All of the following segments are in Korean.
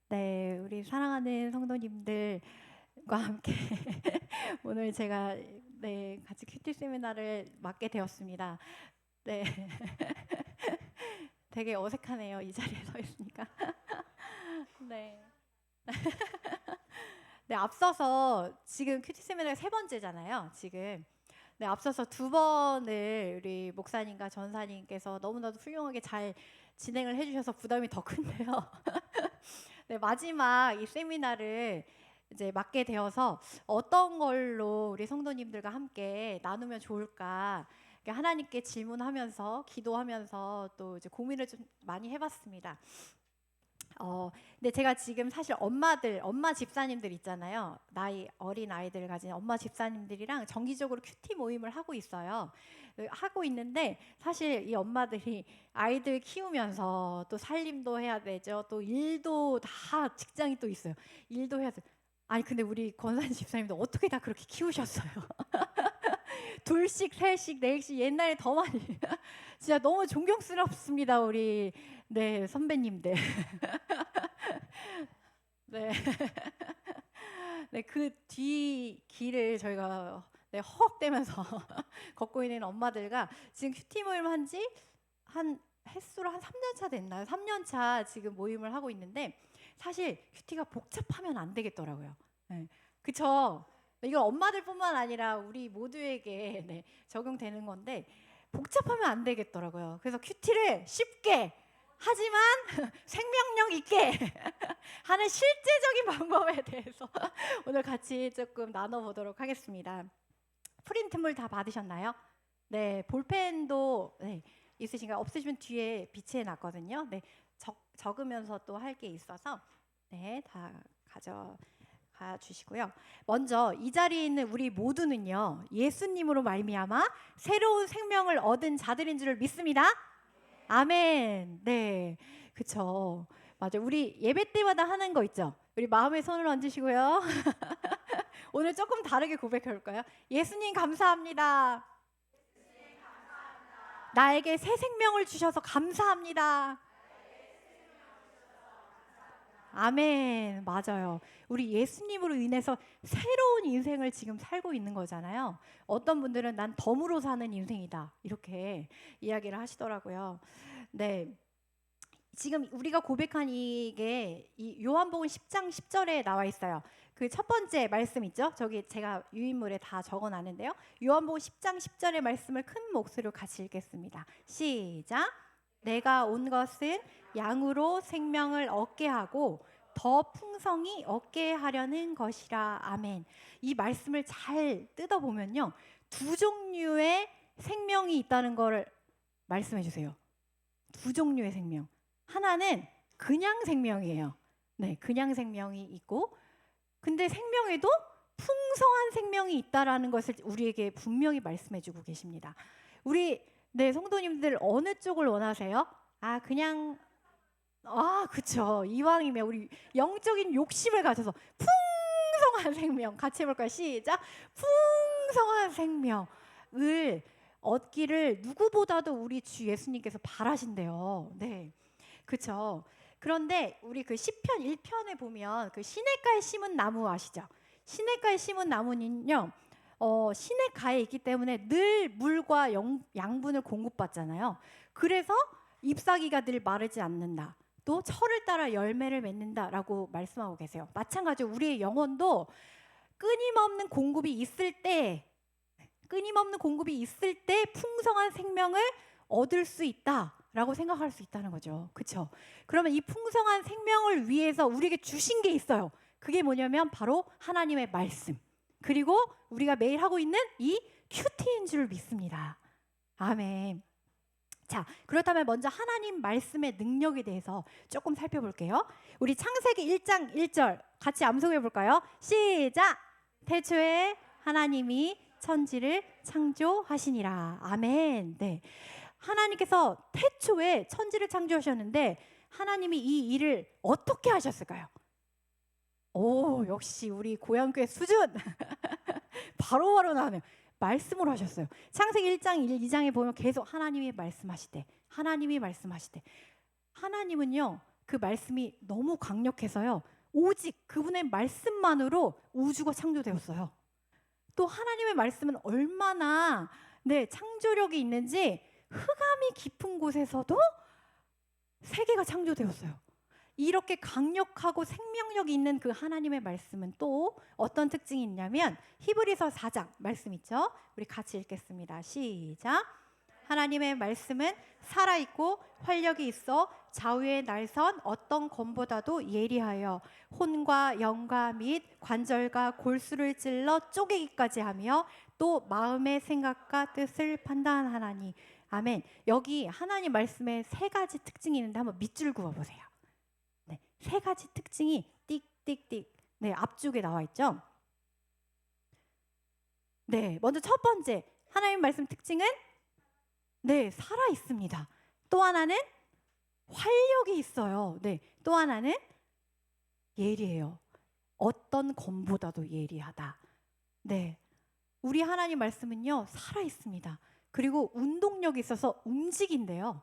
네, 우리 사랑하는 성도님들과 함께 오늘 제가 같이 큐티 세미나를 맡게 되었습니다. 네, 되게 어색하네요. 이 자리에 서 있으니까. 네. 네, 앞서서 지금 큐티 세미나가 세 번째잖아요. 지금. 네, 앞서서 두 번을 우리 목사님과 전사님께서 너무나도 훌륭하게 잘 진행을 해주셔서 부담이 더 큰데요. 네, 마지막 이 세미나를 이제 맡게 되어서 어떤 걸로 우리 성도님들과 함께 나누면 좋을까 하나님께 질문하면서 기도하면서 또 이제 고민을 좀 많이 해봤습니다. 근데 제가 지금 사실 엄마 집사님들 있잖아요. 나이 어린 아이들을 가진 엄마 집사님들이랑 정기적으로 큐티 모임을 하고 있어요. 하고 있는데 사실 이 엄마들이 아이들 키우면서 또 살림도 해야 되죠. 또 일도 다 직장이 또 있어요. 일도 해야 돼. 아니 근데 우리 권사님 집사님도 어떻게 다 그렇게 키우셨어요? 둘씩, 셋씩, 넷씩 옛날에 더 많이 진짜 너무 존경스럽습니다. 우리 네 선배님들. 네. 네, 그 뒤 길을 저희가 헉대면서 걷고 있는 엄마들과 지금 큐티 모임 한 횟수로 한 3년 차 됐나요? 3년 차 지금 모임을 하고 있는데 사실 큐티가 복잡하면 안 되겠더라고요. 네. 그쵸? 이건 엄마들뿐만 아니라 우리 모두에게 적용되는 건데 복잡하면 안 되겠더라고요. 그래서 큐티를 쉽게 하지만 생명력 있게 하는 실제적인 방법에 대해서 오늘 같이 조금 나눠보도록 하겠습니다. 프린트물 다 받으셨나요? 네, 볼펜도 있으신가요? 없으시면 뒤에 비치해 놨거든요. 네, 적으면서 또 할 게 있어서 다 가져가 주시고요. 먼저 이 자리에 있는 우리 모두는요, 예수님으로 말미암아 새로운 생명을 얻은 자들인 줄 믿습니다. 아멘. 네, 그쵸. 맞아요. 우리 예배 때마다 하는 거 있죠. 우리 마음에 손을 얹으시고요. 오늘 조금 다르게 고백해볼까요? 예수님 감사합니다. 나에게 새 생명을 주셔서 감사합니다. 아멘. 맞아요. 우리 예수님으로 인해서 새로운 인생을 지금 살고 있는 거잖아요. 어떤 분들은 난 덤으로 사는 인생이다. 이렇게 이야기를 하시더라고요. 네. 지금 우리가 고백한 이게 이 요한복음 10장 10절에 나와 있어요. 그 첫 번째 말씀 있죠? 저기 제가 유인물에 다 적어 놨는데요. 요한복음 10장 10절의 말씀을 큰 목소리로 같이 읽겠습니다. 시작. 내가 온 것은 양으로 생명을 얻게 하고 더 풍성히 얻게 하려는 것이라. 아멘. 이 말씀을 잘 뜯어 보면요. 두 종류의 생명이 있다는 것을 말씀해 주세요. 두 종류의 생명. 하나는 그냥 생명이에요. 네, 그냥 생명이 있고, 근데 생명에도 풍성한 생명이 있다라는 것을 우리에게 분명히 말씀해주고 계십니다. 우리 성도님들 어느 쪽을 원하세요? 그냥 그쵸. 이왕이면 우리 영적인 욕심을 가져서 풍성한 생명 같이 해볼까요? 시작. 풍성한 생명을 얻기를 누구보다도 우리 주 예수님께서 바라신대요. 네. 그쵸. 그런데 우리 그 시편 1편에 보면 그 시냇가에 심은 나무 아시죠? 시냇가에 심은 나무는요. 시냇가에 있기 때문에 늘 물과 양분을 공급받잖아요. 그래서 잎사귀가 늘 마르지 않는다. 또 철을 따라 열매를 맺는다라고 말씀하고 계세요. 마찬가지로 우리의 영혼도 끊임없는 공급이 있을 때 풍성한 생명을 얻을 수 있다라고 생각할 수 있다는 거죠. 그렇죠? 그러면 이 풍성한 생명을 위해서 우리에게 주신 게 있어요. 그게 뭐냐면 바로 하나님의 말씀. 그리고 우리가 매일 하고 있는 이 큐티인 줄 믿습니다. 아멘. 자, 그렇다면 먼저 하나님 말씀의 능력에 대해서 조금 살펴볼게요. 우리 창세기 1장 1절 같이 암송해 볼까요? 시작! 태초에 하나님이 천지를 창조하시니라. 아멘. 네. 하나님께서 태초에 천지를 창조하셨는데 하나님이 이 일을 어떻게 하셨을까요? 오, 역시 우리 고향교회 수준! 바로바로 나오네요. 말씀으로 하셨어요. 창세기 1장 2장에 보면 계속 하나님이 말씀하시되 하나님은요 그 말씀이 너무 강력해서요. 오직 그분의 말씀만으로 우주가 창조되었어요. 또 하나님의 말씀은 얼마나 창조력이 있는지 흑암이 깊은 곳에서도 세계가 창조되었어요. 이렇게 강력하고 생명력이 있는 그 하나님의 말씀은 또 어떤 특징이 있냐면 히브리서 4장 말씀 있죠? 우리 같이 읽겠습니다. 시작. 하나님의 말씀은 살아있고 활력이 있어 좌우의 날선 어떤 검보다도 예리하여 혼과 영과 및 관절과 골수를 찔러 쪼개기까지 하며 또 마음의 생각과 뜻을 판단하나니. 아멘. 여기 하나님 말씀에 세 가지 특징이 있는데 한번 밑줄 그어보세요. 네, 세 가지 특징이 띡띡띡 앞쪽에 나와 있죠. 네, 먼저 첫 번째 하나님 말씀 특징은 살아 있습니다. 또 하나는 활력이 있어요. 또 하나는 예리해요. 어떤 검보다도 예리하다. 우리 하나님 말씀은요 살아 있습니다. 그리고 운동력이 있어서 움직인대요.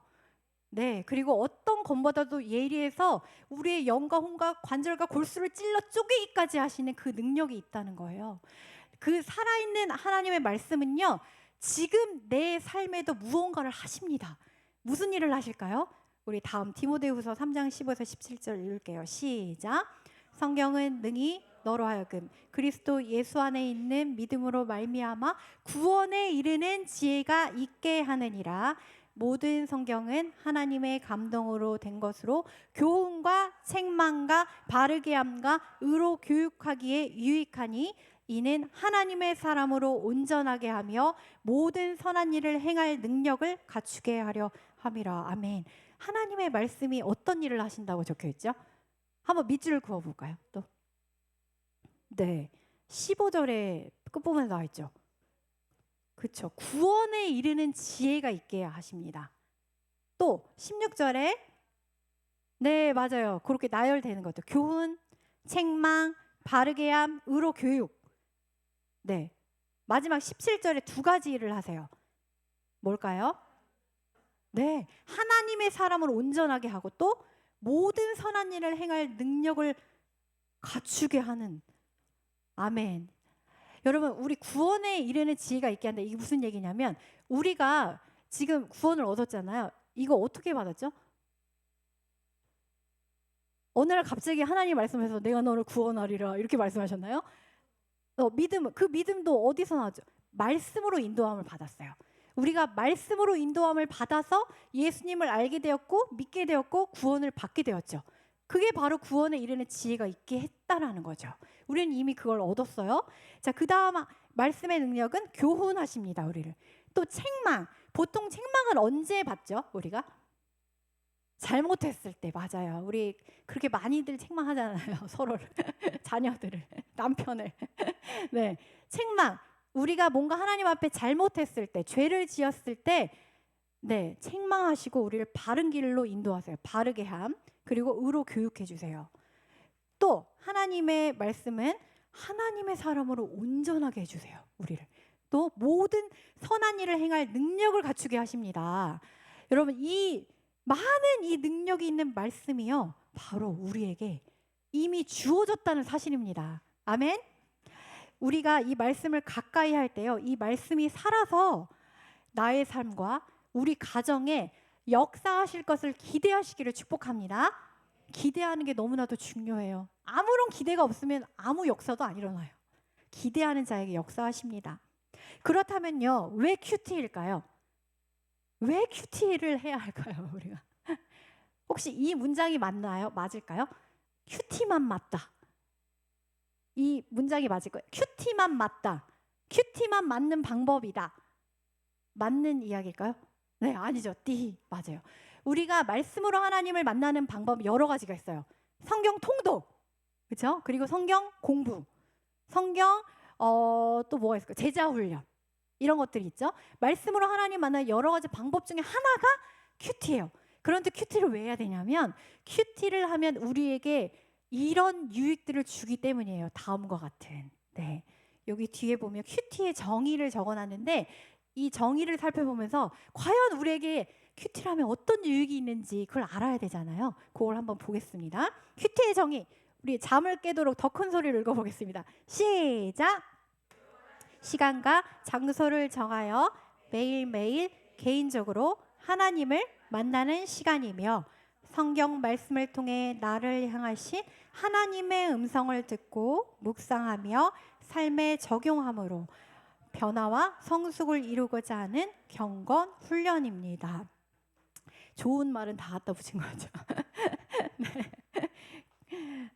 그리고 어떤 검보다도 예리해서 우리의 영과 혼과 관절과 골수를 찔러 쪼개기까지 하시는 그 능력이 있다는 거예요. 그 살아있는 하나님의 말씀은요 지금 내 삶에도 무언가를 하십니다. 무슨 일을 하실까요? 우리 다음 디모데후서 3장 15에서 17절 읽을게요. 시작. 성경은 능히 너로 하여금 그리스도 예수 안에 있는 믿음으로 말미암아 구원에 이르는 지혜가 있게 하느니라. 모든 성경은 하나님의 감동으로 된 것으로 교훈과 책망과 바르게 함과 의로 교육하기에 유익하니 이는 하나님의 사람으로 온전하게 하며 모든 선한 일을 행할 능력을 갖추게 하려 함이라. 아멘. 하나님의 말씀이 어떤 일을 하신다고 적혀있죠? 한번 밑줄을 그어볼까요? 또 15절에 끝부분에 나와있죠. 그렇죠. 구원에 이르는 지혜가 있게 하십니다. 또 16절에 맞아요. 그렇게 나열되는 것도 교훈, 책망, 바르게 함, 의로 교육. 마지막 17절에 두 가지 일을 하세요. 뭘까요? 하나님의 사람을 온전하게 하고 또 모든 선한 일을 행할 능력을 갖추게 하는. 아멘. 여러분, 우리 구원에 이르는 지혜가 있게 한다. 이게 무슨 얘기냐면 우리가 지금 구원을 얻었잖아요. 이거 어떻게 받았죠? 어느 날 갑자기 하나님 말씀하셔서 내가 너를 구원하리라 이렇게 말씀하셨나요? 그 믿음도 어디서 나왔죠? 말씀으로 인도함을 받았어요. 우리가 말씀으로 인도함을 받아서 예수님을 알게 되었고 믿게 되었고 구원을 받게 되었죠. 그게 바로 구원에 이르는 지혜가 있게 했다라는 거죠. 우리는 이미 그걸 얻었어요. 자, 그 다음 말씀의 능력은 교훈하십니다. 우리를. 또 책망. 보통 책망을 언제 받죠? 우리가? 잘못했을 때. 맞아요. 우리 그렇게 많이들 책망하잖아요. 서로를. 자녀들을. 남편을. 책망. 우리가 뭔가 하나님 앞에 잘못했을 때, 죄를 지었을 때 책망하시고 우리를 바른 길로 인도하세요. 바르게 함. 그리고 의로 교육해 주세요. 또 하나님의 말씀은 하나님의 사람으로 온전하게 해주세요. 우리를. 또 모든 선한 일을 행할 능력을 갖추게 하십니다. 여러분, 이 많은 이 능력이 있는 말씀이요 바로 우리에게 이미 주어졌다는 사실입니다. 아멘. 우리가 이 말씀을 가까이 할 때요 이 말씀이 살아서 나의 삶과 우리 가정에 역사하실 것을 기대하시기를 축복합니다. 기대하는 게 너무나도 중요해요. 아무런 기대가 없으면 아무 역사도 안 일어나요. 기대하는 자에게 역사하십니다. 그렇다면요, 왜 큐티일까요? 왜 큐티를 해야 할까요, 우리가? 혹시 이 문장이 맞나요? 맞을까요? 큐티만 맞다. 이 문장이 맞을 거예요. 큐티만 맞다. 큐티만 맞는 방법이다. 맞는 이야기일까요? 네, 아니죠. 맞아요. 우리가 말씀으로 하나님을 만나는 방법 여러 가지가 있어요. 성경 통독, 그렇죠? 그리고 성경 공부, 성경 또 뭐가 있을까요? 제자 훈련 이런 것들이 있죠. 말씀으로 하나님 만나는 여러 가지 방법 중에 하나가 큐티예요. 그런데 큐티를 왜 해야 되냐면 큐티를 하면 우리에게 이런 유익들을 주기 때문이에요. 다음과 같은. 여기 뒤에 보면 큐티의 정의를 적어놨는데 이 정의를 살펴보면서 과연 우리에게 큐티라면 어떤 유익이 있는지 그걸 알아야 되잖아요. 그걸 한번 보겠습니다. 큐티의 정의, 우리 잠을 깨도록 더 큰 소리를 읽어보겠습니다. 시작! 시간과 장소를 정하여 매일매일 개인적으로 하나님을 만나는 시간이며 성경 말씀을 통해 나를 향하신 하나님의 음성을 듣고 묵상하며 삶에 적용함으로 변화와 성숙을 이루고자 하는 경건 훈련입니다. 좋은 말은 다 갖다 붙인 거죠.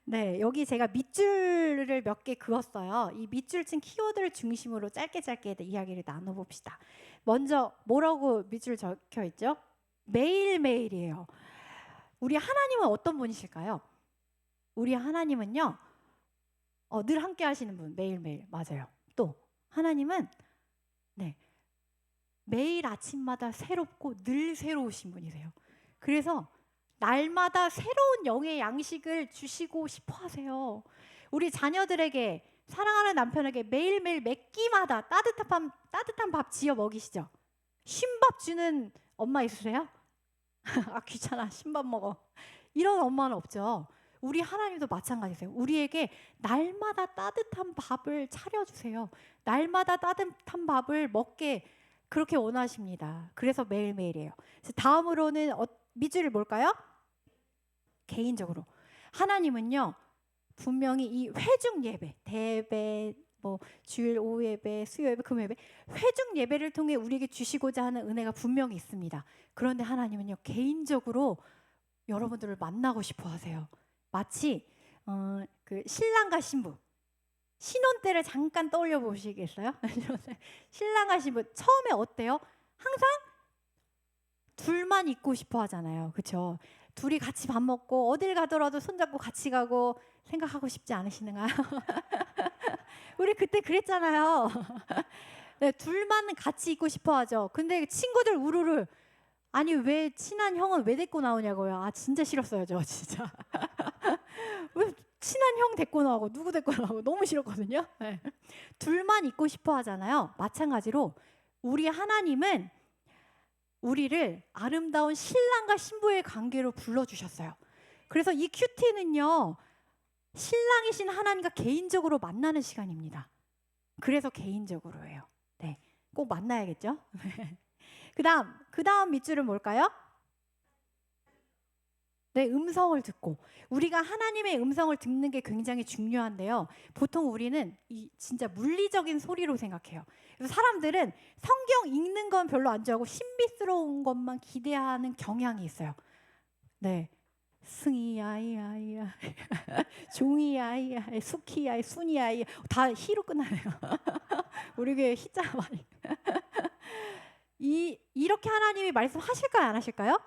네, 여기 제가 밑줄을 몇 개 그었어요. 이 밑줄 친 키워드를 중심으로 짧게 이야기를 나눠봅시다. 먼저 뭐라고 밑줄 적혀 있죠? 매일매일이에요. 우리 하나님은 어떤 분이실까요? 우리 하나님은요, 늘 함께 하시는 분, 매일매일. 맞아요. 또 하나님은 매일 아침마다 새롭고 늘 새로우신 분이세요. 그래서 날마다 새로운 영의 양식을 주시고 싶어 하세요. 우리 자녀들에게, 사랑하는 남편에게 매일매일 매 끼마다 따뜻한 밥 지어 먹이시죠? 쉰밥 주는 엄마 있으세요? 아, 귀찮아, 쉰밥 먹어. 이런 엄마는 없죠. 우리 하나님도 마찬가지세요. 우리에게 날마다 따뜻한 밥을 차려주세요. 날마다 따뜻한 밥을 먹게 그렇게 원하십니다. 그래서 매일매일이에요. 다음으로는 밑줄이 뭘까요? 개인적으로. 하나님은요, 분명히 이 회중 예배, 대배, 주일 오후 예배, 수요 예배, 금요 예배, 회중 예배를 통해 우리에게 주시고자 하는 은혜가 분명히 있습니다. 그런데 하나님은요, 개인적으로 여러분들을 만나고 싶어 하세요. 마치 그 신랑과 신부, 신혼 때를 잠깐 떠올려 보시겠어요? 신랑과 신부 처음에 어때요? 항상 둘만 있고 싶어 하잖아요. 그렇죠? 둘이 같이 밥 먹고 어딜 가더라도 손잡고 같이 가고 생각하고 싶지 않으시는가요? 우리 그때 그랬잖아요. 네, 둘만 같이 있고 싶어 하죠. 근데 친구들 우르르, 아니 왜 친한 형은 왜 데리고 나오냐고요. 아, 진짜 싫었어요. 저 진짜. 왜 친한 형 데리고 나오고 누구 데리고 나오고 너무 싫었거든요. 네. 둘만 있고 싶어 하잖아요. 마찬가지로 우리 하나님은 우리를 아름다운 신랑과 신부의 관계로 불러주셨어요. 그래서 이 큐티는요, 신랑이신 하나님과 개인적으로 만나는 시간입니다. 그래서 개인적으로 해요. 네, 꼭 만나야겠죠? 그 다음 밑줄은 뭘까요? 네, 음성을 듣고. 우리가 하나님의 음성을 듣는 게 굉장히 중요한데요. 보통 우리는 이 진짜 물리적인 소리로 생각해요. 그래서 사람들은 성경 읽는 건 별로 안 좋아하고 신비스러운 것만 기대하는 경향이 있어요. 네, 승이 아이야, 종이 아이야, 숙희 아이, 순이 아이, 다 희로 끝나네요. 우리 교회 희자 많이. 이렇게 하나님이 말씀하실까요, 안 하실까요?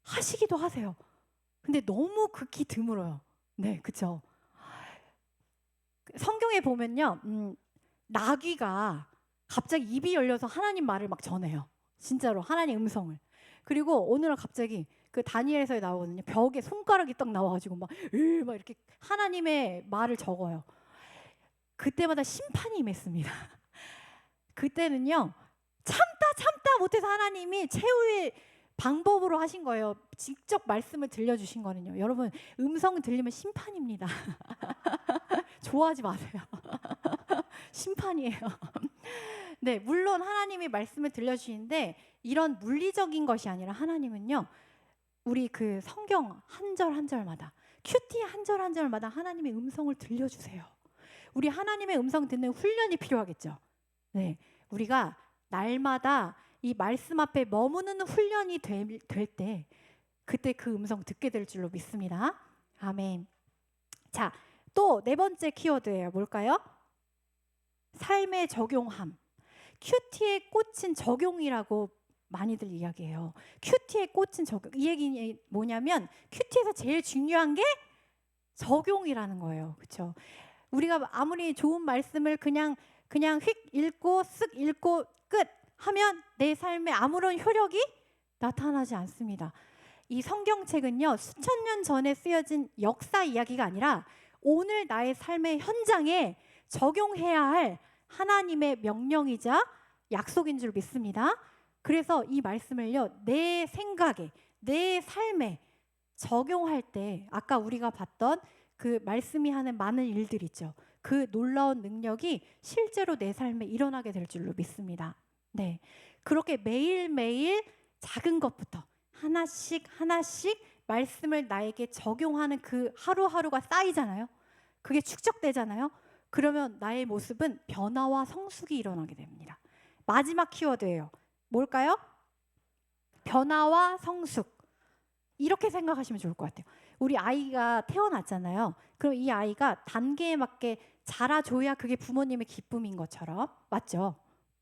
하시기도 하세요. 근데 너무 극히 드물어요. 네, 그렇죠. 성경에 보면요, 나귀가 갑자기 입이 열려서 하나님 말을 막 전해요. 진짜로 하나님 음성을. 그리고 오늘은 갑자기 그 다니엘서에 나오거든요. 벽에 손가락이 딱 나와가지고 막 이렇게 하나님의 말을 적어요. 그때마다 심판이 임했습니다. 그때는요, 참다 못해서 하나님이 최후의 방법으로 하신 거예요. 직접 말씀을 들려주신 거는요. 여러분, 음성 들리면 심판입니다. 좋아하지 마세요. 심판이에요. 네, 물론 하나님이 말씀을 들려주시는데 이런 물리적인 것이 아니라 하나님은요, 우리 그 성경 한 절 한 절마다, 큐티 한 절 한 절마다 하나님의 음성을 들려주세요. 우리 하나님의 음성 듣는 훈련이 필요하겠죠. 네, 우리가 날마다 이 말씀 앞에 머무는 훈련이 될 때 그때 그 음성 듣게 될 줄로 믿습니다. 아멘. 자, 또 네 번째 키워드예요. 뭘까요? 삶의 적용함. 큐티의 꽃은 적용이라고 많이들 이야기해요. 큐티의 꽃은 적용. 이 얘기는 뭐냐면 큐티에서 제일 중요한 게 적용이라는 거예요. 그렇죠? 우리가 아무리 좋은 말씀을 그냥 휙 읽고 쓱 읽고 끝 하면 내 삶에 아무런 효력이 나타나지 않습니다. 이 성경책은요, 수천 년 전에 쓰여진 역사 이야기가 아니라 오늘 나의 삶의 현장에 적용해야 할 하나님의 명령이자 약속인 줄 믿습니다. 그래서 이 말씀을요, 내 생각에, 내 삶에 적용할 때 아까 우리가 봤던 그 말씀이 하는 많은 일들 있죠. 그 놀라운 능력이 실제로 내 삶에 일어나게 될 줄로 믿습니다. 네. 그렇게 매일매일 작은 것부터 하나씩 하나씩 말씀을 나에게 적용하는 그 하루하루가 쌓이잖아요. 그게 축적되잖아요. 그러면 나의 모습은 변화와 성숙이 일어나게 됩니다. 마지막 키워드예요. 뭘까요? 변화와 성숙. 이렇게 생각하시면 좋을 것 같아요. 우리 아이가 태어났잖아요. 그럼 이 아이가 단계에 맞게 자라줘야 그게 부모님의 기쁨인 것처럼, 맞죠?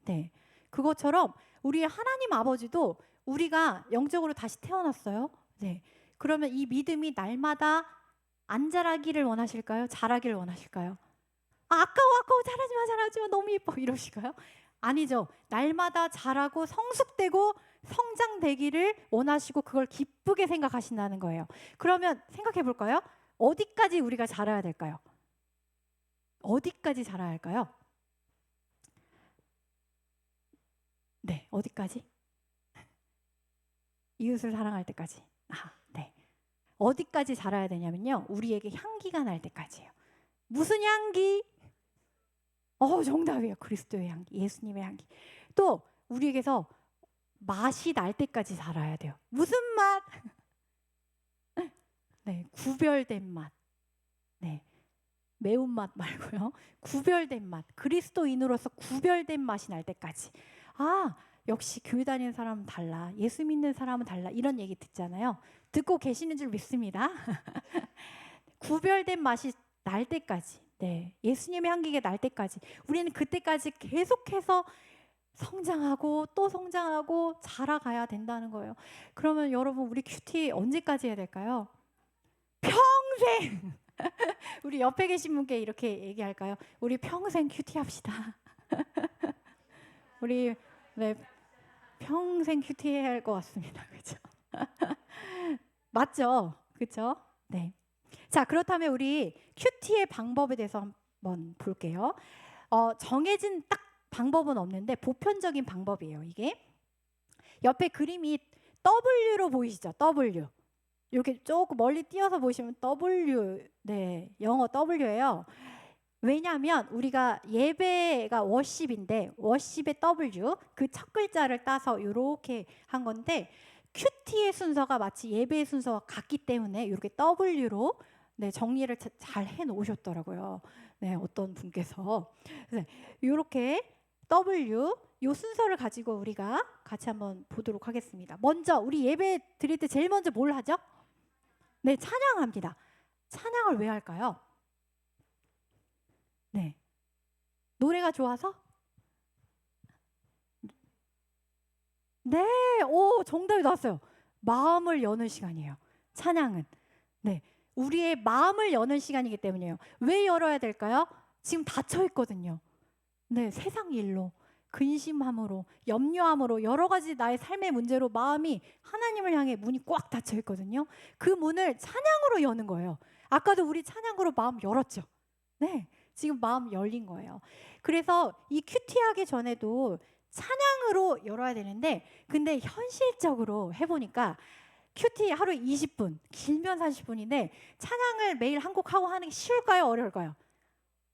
네. 그것처럼 우리 하나님 아버지도 우리가 영적으로 다시 태어났어요. 네. 그러면 이 믿음이 날마다 안 자라기를 원하실까요? 자라기를 원하실까요? 아까워 자라지 마 너무 예뻐 이러실까요? 아니죠. 날마다 자라고 성숙되고 성장되기를 원하시고 그걸 기쁘게 생각하신다는 거예요. 그러면 생각해 볼까요? 어디까지 우리가 자라야 될까요? 어디까지 자라야 할까요? 네, 어디까지? 이웃을 사랑할 때까지. 네. 어디까지 자라야 되냐면요, 우리에게 향기가 날 때까지예요. 무슨 향기? 정답이에요. 그리스도의 향기, 예수님의 향기. 또 우리에게서 맛이 날 때까지 자라야 돼요. 무슨 맛? 네, 구별된 맛. 네, 매운맛 말고요. 구별된 맛. 그리스도인으로서 구별된 맛이 날 때까지. 역시 교회 다니는 사람은 달라. 예수 믿는 사람은 달라. 이런 얘기 듣잖아요. 듣고 계시는 줄 믿습니다. 구별된 맛이 날 때까지. 네, 예수님의 향기가 날 때까지. 우리는 그때까지 계속해서 성장하고 또 성장하고 자라가야 된다는 거예요. 그러면 여러분, 우리 큐티 언제까지 해야 될까요? 평생! 우리 옆에 계신 분께 이렇게 얘기할까요? 우리 평생 큐티 합시다. 우리 네, 평생 큐티 해야 할 것 같습니다. 그렇죠? 맞죠? 그렇죠? 네. 자, 그렇다면 우리 큐티의 방법에 대해서 한번 볼게요. 정해진 딱 방법은 없는데 보편적인 방법이에요. 이게 옆에 그림이 W로 보이시죠? W. 이렇게 조금 멀리 띄어서 보시면 W, 네, 영어 W예요. 왜냐하면 우리가 예배가 워십인데 워십의 W, 그 첫 글자를 따서 이렇게 한 건데 큐티의 순서가 마치 예배의 순서와 같기 때문에 이렇게 W로 네, 정리를 잘 해놓으셨더라고요. 네, 어떤 분께서. 이렇게 W, 요 순서를 가지고 우리가 같이 한번 보도록 하겠습니다. 먼저 우리 예배 드릴 때 제일 먼저 뭘 하죠? 네, 찬양합니다. 찬양을 왜 할까요? 네, 노래가 좋아서? 네, 정답이 나왔어요. 마음을 여는 시간이에요. 찬양은. 네, 우리의 마음을 여는 시간이기 때문이에요. 왜 열어야 될까요? 지금 닫혀 있거든요. 네, 세상 일로, 근심함으로, 염려함으로 여러 가지 나의 삶의 문제로 마음이 하나님을 향해 문이 꽉 닫혀 있거든요. 그 문을 찬양으로 여는 거예요. 아까도 우리 찬양으로 마음 열었죠. 네, 지금 마음 열린 거예요. 그래서 이 큐티하기 전에도 찬양으로 열어야 되는데, 근데 현실적으로 해보니까 큐티 하루에 20분, 길면 40분인데 찬양을 매일 한 곡 하고 하는 게 쉬울까요? 어려울까요?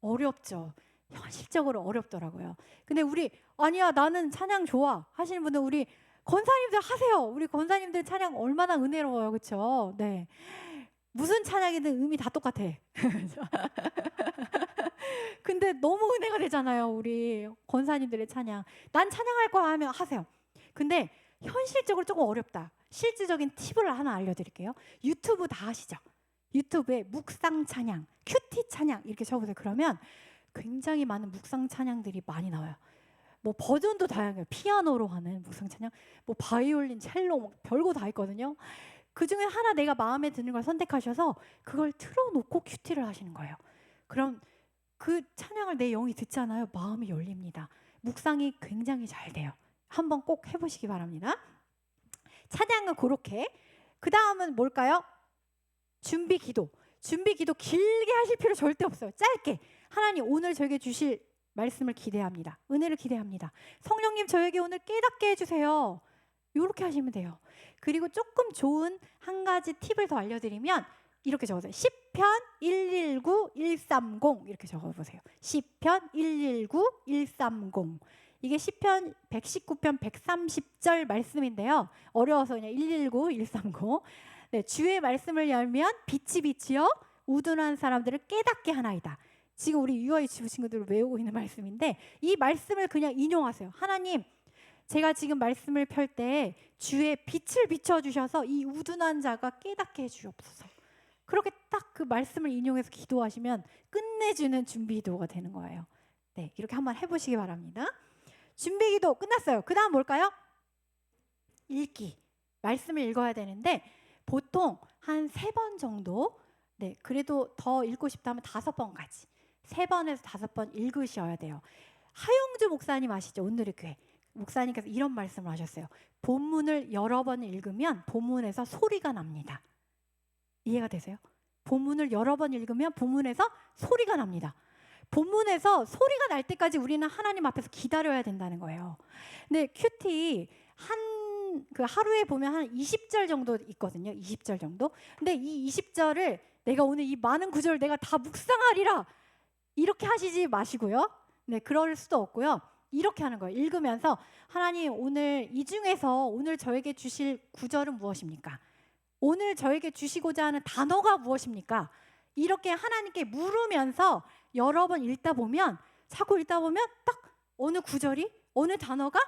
어렵죠. 현실적으로 어렵더라고요. 근데 우리 아니야 나는 찬양 좋아 하시는 분들, 우리 권사님들 하세요. 우리 권사님들 찬양 얼마나 은혜로워요. 그렇죠? 네. 무슨 찬양이든 음이 다 똑같아. 근데 너무 은혜가 되잖아요. 우리 권사님들의 찬양. 난 찬양할 거야 하면 하세요. 근데 현실적으로 조금 어렵다. 실질적인 팁을 하나 알려드릴게요. 유튜브 다 아시죠? 유튜브에 묵상 찬양, 큐티 찬양 이렇게 쳐보세요. 그러면 굉장히 많은 묵상 찬양들이 많이 나와요. 뭐 버전도 다양해요. 피아노로 하는 묵상 찬양, 뭐 바이올린, 첼로, 뭐 별거 다 있거든요. 그 중에 하나 내가 마음에 드는 걸 선택하셔서 그걸 틀어놓고 큐티를 하시는 거예요. 그럼 그 찬양을 내 영이 듣잖아요. 마음이 열립니다. 묵상이 굉장히 잘 돼요. 한번 꼭 해보시기 바랍니다. 찬양은 그렇게. 그 다음은 뭘까요? 준비 기도. 준비 기도 길게 하실 필요 절대 없어요. 짧게. 하나님 오늘 저에게 주실 말씀을 기대합니다. 은혜를 기대합니다. 성령님 저에게 오늘 깨닫게 해주세요. 이렇게 하시면 돼요. 그리고 조금 좋은 한 가지 팁을 더 알려드리면 이렇게 적어보세요. 시편 119, 130 이렇게 적어보세요. 시편 119, 130 이게 시편 119편 130절 말씀인데요. 어려워서 그냥 119, 130 네, 주의 말씀을 열면 빛이 비치어 우둔한 사람들을 깨닫게 하나이다. 지금 우리 유아의 친구들 외우고 있는 말씀인데 이 말씀을 그냥 인용하세요. 하나님 제가 지금 말씀을 펼 때 주의 빛을 비춰주셔서 이 우둔한 자가 깨닫게 해주옵소서. 그렇게 딱 그 말씀을 인용해서 기도하시면 끝내주는 준비기도가 되는 거예요. 네, 이렇게 한번 해보시기 바랍니다. 준비기도 끝났어요. 그 다음 뭘까요? 읽기. 말씀을 읽어야 되는데 보통 한 3번 정도 네, 그래도 더 읽고 싶다면 5번까지 3번에서 5번 읽으셔야 돼요. 하용주 목사님 아시죠? 오늘의 교회 목사님께서 이런 말씀을 하셨어요. 본문을 여러 번 읽으면 본문에서 소리가 납니다. 이해가 되세요? 본문을 여러 번 읽으면 본문에서 소리가 납니다. 본문에서 소리가 날 때까지 우리는 하나님 앞에서 기다려야 된다는 거예요. 근데 큐티 그 하루에 보면 한 20절 정도 있거든요. 20절 정도. 근데 이 20절을 내가 오늘 이 많은 구절을 내가 다 묵상하리라 이렇게 하시지 마시고요. 네, 그럴 수도 없고요. 이렇게 하는 거예요. 읽으면서 하나님 오늘 이 중에서 오늘 저에게 주실 구절은 무엇입니까? 오늘 저에게 주시고자 하는 단어가 무엇입니까? 이렇게 하나님께 물으면서 여러 번 읽다 보면 자꾸 읽다 보면 딱 어느 구절이 어느 단어가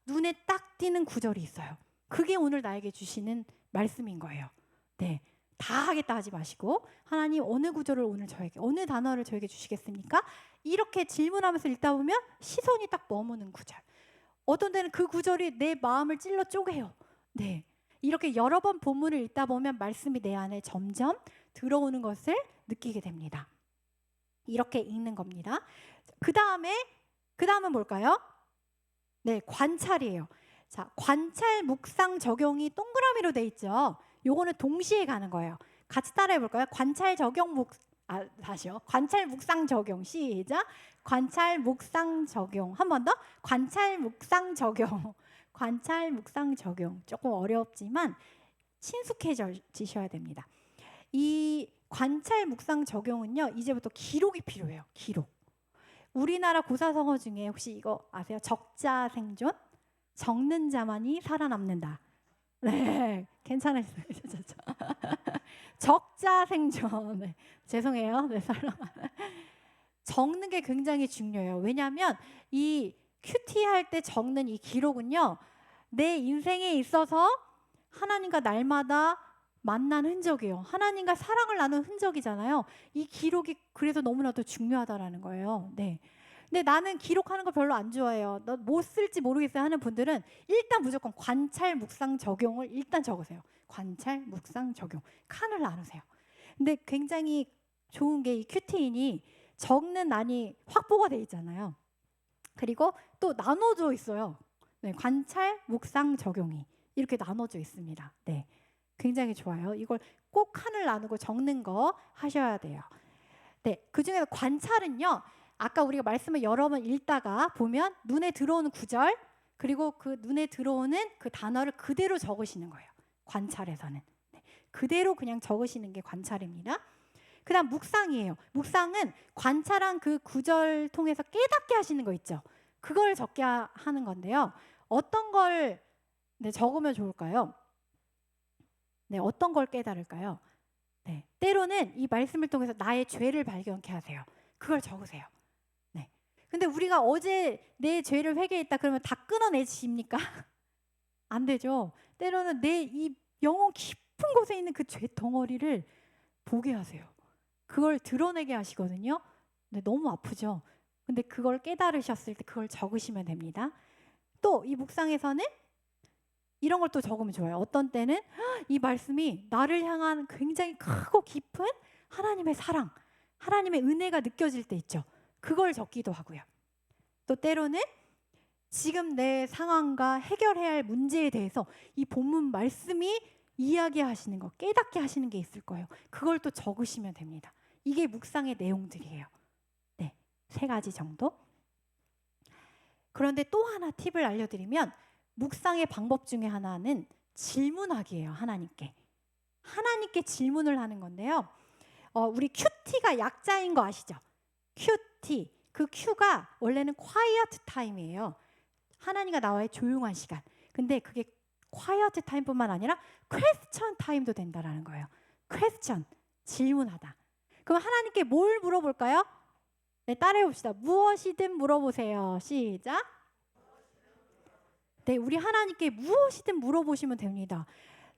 눈에 딱 띄는 구절이 있어요. 그게 오늘 나에게 주시는 말씀인 거예요. 네, 다 하겠다 하지 마시고 하나님 어느 구절을 오늘 저에게 어느 단어를 저에게 주시겠습니까? 이렇게 질문하면서 읽다 보면 시선이 딱 머무는 구절. 어떤 때는 그 구절이 내 마음을 찔러 쪼개요. 네, 이렇게 여러 번 본문을 읽다 보면 말씀이 내 안에 점점 들어오는 것을 느끼게 됩니다. 이렇게 읽는 겁니다. 그 다음은 뭘까요? 네, 관찰이에요. 자, 관찰, 묵상, 적용이 동그라미로 돼 있죠. 요거는 동시에 가는 거예요. 같이 따라해 볼까요? 관찰, 적용, 다시요. 관찰, 묵상, 적용. 시작. 관찰, 묵상, 적용. 한 번 더. 관찰, 묵상, 적용. 관찰, 묵상, 적용. 조금 어렵지만 친숙해지셔야 됩니다. 이 관찰, 묵상, 적용은요. 이제부터 기록이 필요해요. 기록. 우리나라 고사성어 중에 혹시 이거 아세요? 적자 생존? 적는 자만이 살아남는다. 네, 괜찮으세요? 적자 생존. 네, 죄송해요. 네, 적는 게 굉장히 중요해요. 왜냐하면 이 큐티 할 때 적는 이 기록은요, 내 인생에 있어서 하나님과 날마다 만난 흔적이에요. 하나님과 사랑을 나눈 흔적이잖아요. 이 기록이 그래서 너무나도 중요하다라는 거예요. 네. 근데 나는 기록하는 거 별로 안 좋아해요. 너 뭐 쓸지 모르겠어요 하는 분들은 일단 무조건 관찰, 묵상, 적용을 일단 적으세요. 관찰, 묵상, 적용. 칸을 나누세요. 근데 굉장히 좋은 게 이 큐티인이 적는 난이 확보가 돼 있잖아요. 그리고 또 나눠져 있어요. 네, 관찰, 묵상, 적용이 이렇게 나눠져 있습니다. 네, 굉장히 좋아요. 이걸 꼭 칸을 나누고 적는 거 하셔야 돼요. 네, 그중에 관찰은요. 아까 우리가 말씀을 여러 번 읽다가 보면 눈에 들어오는 구절 그리고 그 눈에 들어오는 그 단어를 그대로 적으시는 거예요. 관찰에서는. 네, 그대로 그냥 적으시는 게 관찰입니다. 그 다음 묵상이에요. 묵상은 관찰한 그 구절 통해서 깨닫게 하시는 거 있죠. 그걸 적게 하는 건데요. 어떤 걸 네, 적으면 좋을까요? 네, 어떤 걸 깨달을까요? 네, 때로는 이 말씀을 통해서 나의 죄를 발견케 하세요. 그걸 적으세요. 네. 근데 우리가 어제 내 죄를 회개했다 그러면 다 끊어내십니까? 안 되죠. 때로는 내 이 영혼 깊은 곳에 있는 그 죄 덩어리를 보게 하세요. 그걸 드러내게 하시거든요. 네, 너무 아프죠. 근데 그걸 깨달으셨을 때 그걸 적으시면 됩니다. 또 이 묵상에서는 이런 걸 또 적으면 좋아요. 어떤 때는 이 말씀이 나를 향한 굉장히 크고 깊은 하나님의 사랑, 하나님의 은혜가 느껴질 때 있죠. 그걸 적기도 하고요. 또 때로는 지금 내 상황과 해결해야 할 문제에 대해서 이 본문 말씀이 이야기하시는 거, 깨닫게 하시는 게 있을 거예요. 그걸 또 적으시면 됩니다. 이게 묵상의 내용들이에요. 네, 3가지 정도. 그런데 또 하나 팁을 알려드리면 묵상의 방법 중에 하나는 질문하기예요. 하나님께 질문을 하는 건데요. 우리 큐티가 약자인 거 아시죠? 큐티. 그 Q가 원래는 quiet time이에요. 하나님과 나와의 조용한 시간. 근데 그게 quiet time뿐만 아니라 question time도 된다라는 거예요. question, 질문하다. 그럼 하나님께 뭘 물어볼까요? 네, 따라해 봅시다. 무엇이든 물어보세요. 시작. 네, 우리 하나님께 무엇이든 물어보시면 됩니다.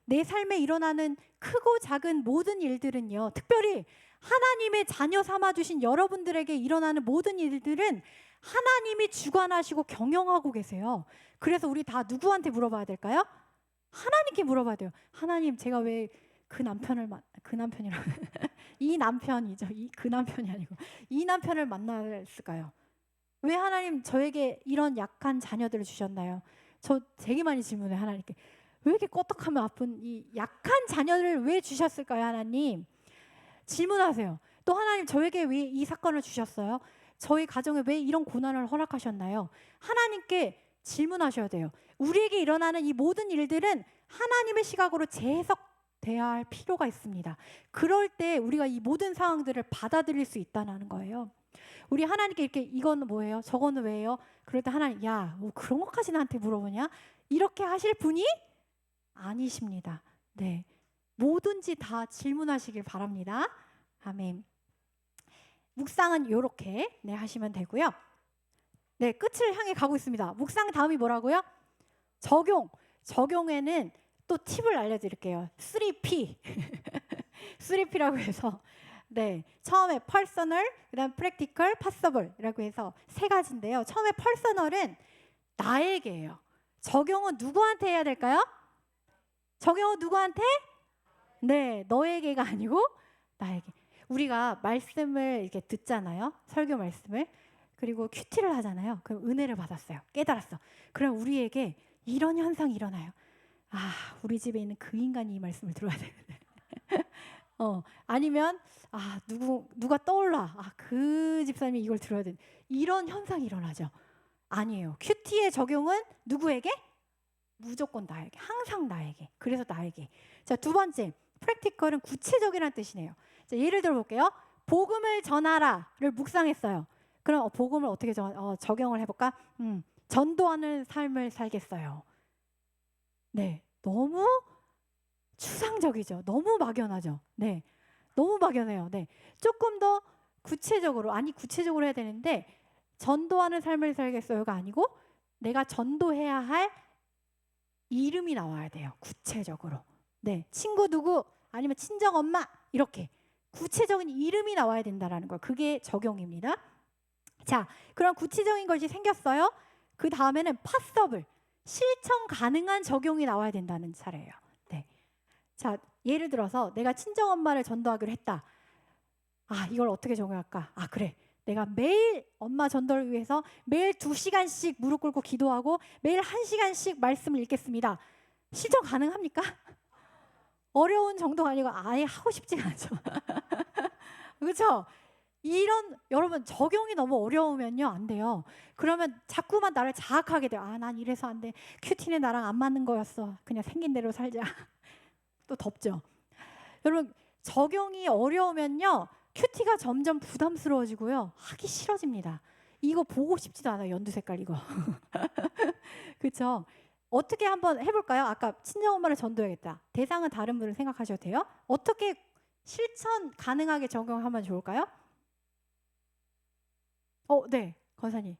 내 삶에 일어나는 크고 작은 모든 일들은요, 특별히 하나님의 자녀 삼아주신 여러분들에게 일어나는 모든 일들은 하나님이 주관하시고 경영하고 계세요. 그래서 우리 다 누구한테 물어봐야 될까요? 하나님께 물어봐야 돼요. 하나님, 제가 왜 그 남편이라 이 남편이죠. 그 남편이 아니고 이 남편을 만났을까요? 왜 하나님 저에게 이런 약한 자녀들을 주셨나요? 저 되게 많이 질문해요, 하나님께. 왜 이렇게 껐덕하면 아픈 이 약한 자녀를 왜 주셨을까요, 하나님? 질문하세요. 또 하나님, 저에게 왜 이 사건을 주셨어요? 저희 가정에 왜 이런 고난을 허락하셨나요? 하나님께 질문하셔야 돼요. 우리에게 일어나는 이 모든 일들은 하나님의 시각으로 재해석돼야 할 필요가 있습니다. 그럴 때 우리가 이 모든 상황들을 받아들일 수 있다는 거예요. 우리 하나님께 이렇게 이건 뭐예요? 저거는 왜요? 그럴 때 하나님, 야, 뭐 그런 것까지 나한테 물어보냐? 이렇게 하실 분이 아니십니다. 네, 뭐든지 다 질문하시길 바랍니다. 아멘. 묵상은 이렇게 하시면 되고요. 네, 끝을 향해 가고 있습니다. 묵상 다음이 뭐라고요? 적용에는 또 팁을 알려드릴게요. 3P 3P라고 해서 네, 처음에 personal, 그다음 practical, passable이라고 해서 세 가지인데요. 처음에 personal은 나에게예요. 적용은 누구한테 해야 될까요? 적용은 누구한테? 네, 너에게가 아니고 나에게. 우리가 말씀을 이렇게 듣잖아요. 설교 말씀을. 그리고 큐티를 하잖아요. 그럼 은혜를 받았어요. 깨달았어. 그럼 우리에게 이런 현상이 일어나요. 아, 우리 집에 있는 그 인간이 이 말씀을 들어야 되는데. 아니면 누가 떠올라. 그 집사님이 이걸 들어야 돼. 이런 현상이 일어나죠. 아니에요. 큐티의 적용은 누구에게? 무조건 나에게. 항상 나에게. 그래서 나에게. 자, 두 번째. 프랙티컬은 구체적이라는 뜻이네요. 자, 예를 들어 볼게요. 복음을 전하라를 묵상했어요. 그럼 복음을 어떻게 적용을 해볼까? 전도하는 삶을 살겠어요. 네, 너무 추상적이죠. 너무 막연하죠. 네, 너무 막연해요. 네, 조금 더 구체적으로 해야 되는데 전도하는 삶을 살겠어요가 아니고 내가 전도해야 할 이름이 나와야 돼요. 구체적으로. 네, 친구 누구 아니면 친정 엄마 이렇게 구체적인 이름이 나와야 된다라는 거. 그게 적용입니다. 자, 그럼 구체적인 것이 생겼어요. 그 다음에는 파서블, 실천 가능한 적용이 나와야 된다는 차례예요. 네. 자, 예를 들어서 내가 친정 엄마를 전도하기로 했다. 이걸 어떻게 적용할까? 그래. 내가 매일 엄마 전도를 위해서 매일 2시간씩 무릎 꿇고 기도하고 매일 1시간씩 말씀을 읽겠습니다. 실천 가능합니까? 어려운 정도가 아니고 아예 하고 싶지가 않죠. 그렇죠? 여러분 적용이 너무 어려우면요 안 돼요. 그러면 자꾸만 나를 자학하게 돼요. 난 이래서 안 돼. 큐티는 나랑 안 맞는 거였어. 그냥 생긴 대로 살자. 또 덥죠. 여러분 적용이 어려우면요 큐티가 점점 부담스러워지고요 하기 싫어집니다. 이거 보고 싶지도 않아요. 연두 색깔 이거. 그렇죠? 어떻게 한번 해볼까요? 아까 친정엄마를 전도해야겠다. 대상은 다른 분을 생각하셔도 돼요. 어떻게 실천 가능하게 적용하면 좋을까요? 네, 권사님.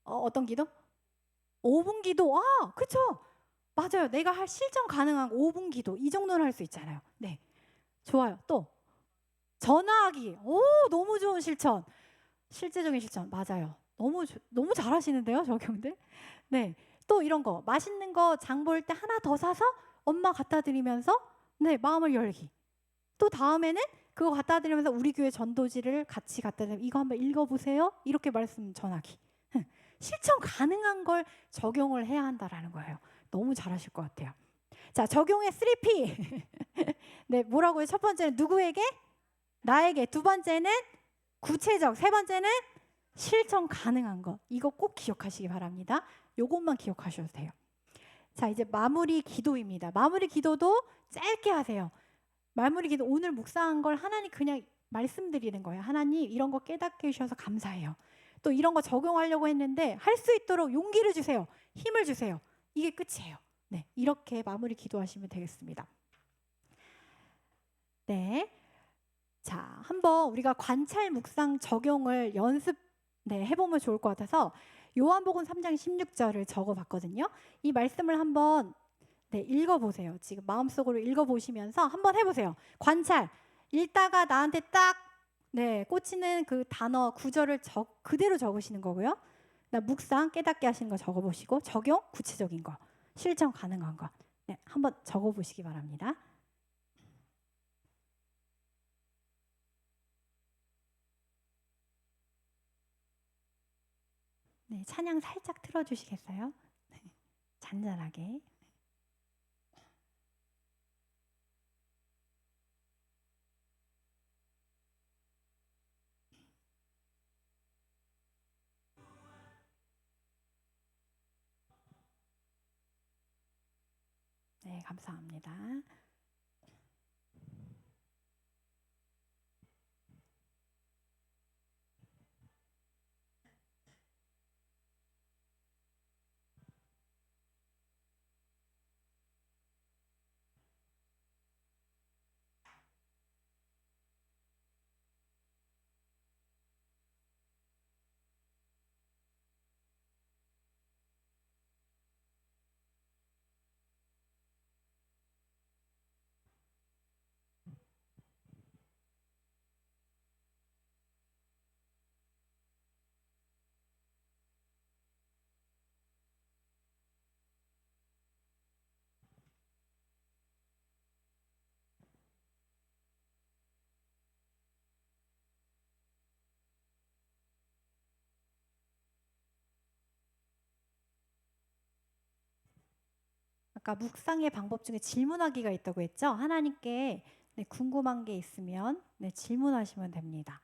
어떤 기도? 5분 기도. 그렇죠. 맞아요. 내가 할 실천 가능한 5분 기도 이 정도는 할 수 있잖아요. 네, 좋아요. 또 전화하기. 너무 좋은 실천. 실제적인 실천 맞아요. 너무 잘하시는데요, 적용들. 네, 또 이런 거 맛있는 거 장 볼 때 하나 더 사서 엄마 갖다 드리면서 네 마음을 열기. 또 다음에는 그거 갖다 드리면서 우리 교회 전도지를 같이 갖다 드리면 이거 한번 읽어보세요. 이렇게 말씀 전하기. 실천 가능한 걸 적용을 해야 한다라는 거예요. 너무 잘하실 것 같아요. 자, 적용의 3P. 네, 뭐라고요? 첫 번째는 누구에게? 나에게. 두 번째는 구체적. 세 번째는 실천 가능한 거. 이거 꼭 기억하시기 바랍니다. 요것만 기억하셔도 돼요. 자, 이제 마무리 기도입니다. 마무리 기도도 짧게 하세요. 마무리 기도 오늘 묵상한 걸 하나님 그냥 말씀드리는 거예요. 하나님 이런 거 깨닫게 해주셔서 감사해요. 또 이런 거 적용하려고 했는데 할 수 있도록 용기를 주세요. 힘을 주세요. 이게 끝이에요. 네, 이렇게 마무리 기도하시면 되겠습니다. 네, 자, 한번 우리가 관찰 묵상 적용을 해보면 좋을 것 같아서 요한복음 3장 16절을 적어봤거든요. 이 말씀을 한번 읽어보세요. 지금 마음속으로 읽어보시면서 한번 해보세요. 관찰. 읽다가 나한테 딱 꽂히는 그 단어 구절을 그대로 적으시는 거고요. 묵상 깨닫게 하시는 거 적어보시고 적용 구체적인 거 실천 가능한 거 한번 적어보시기 바랍니다. 네, 찬양 살짝 틀어주시겠어요? 잔잔하게. 네, 감사합니다. 아까 묵상의 방법 중에 질문하기가 있다고 했죠? 하나님께 궁금한 게 있으면 질문하시면 됩니다.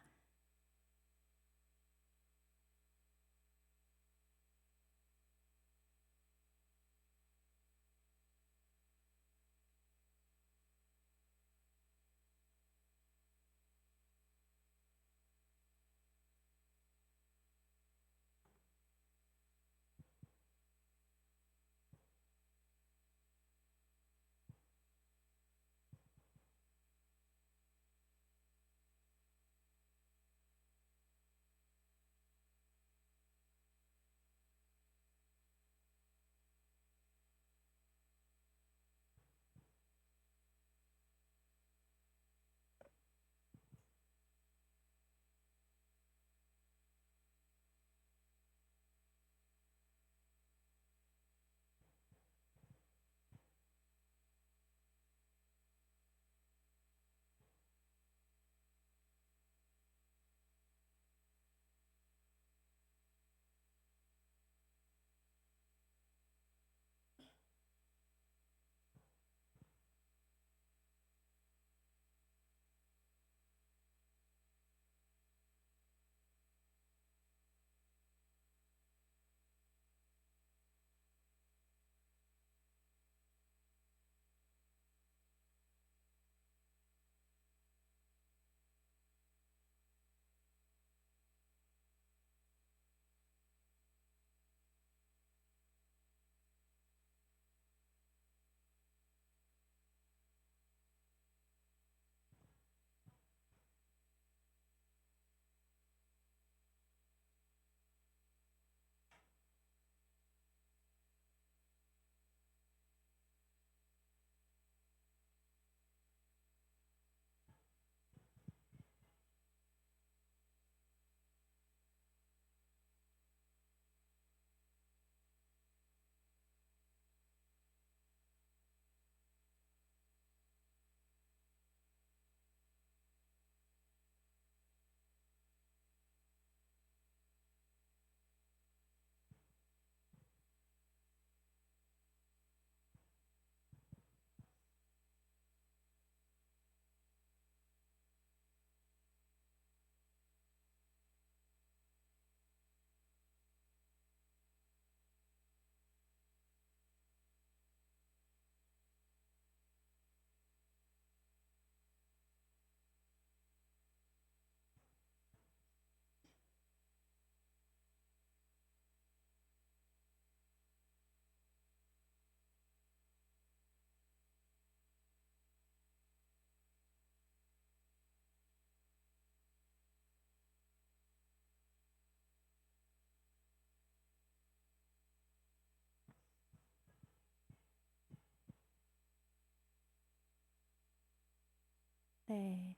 네.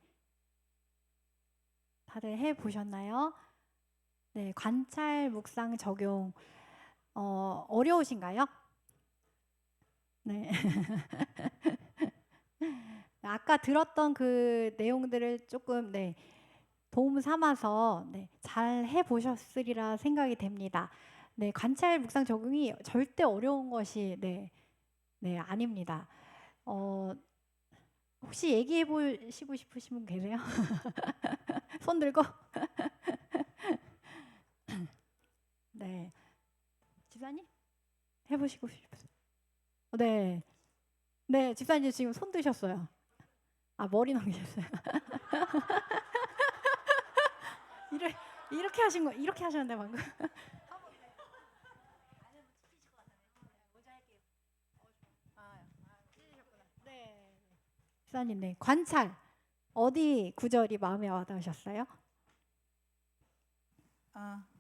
다들 해 보셨나요? 네, 관찰, 묵상, 적용. 어려우신가요? 네. 아까 들었던 그 내용들을 조금 네, 도움 삼아서 네, 잘 해보셨으리라 생각이 됩니다. 네, 관찰, 묵상, 적용이 절대 어려운 것이 네, 네, 아닙니다. 어, 혹시 얘기해 보시고 싶으신 분 계세요? 손 들고? 네, 집사님 해보시고 싶으세요? 네, 네, 집사님 지금 손 드셨어요. 아, 머리 넘기셨어요. 이래, 이렇게 하신 거, 이렇게 하셨는데 방금. 네. 집사님, 네, 관찰 어디 구절이 마음에 와닿으셨어요?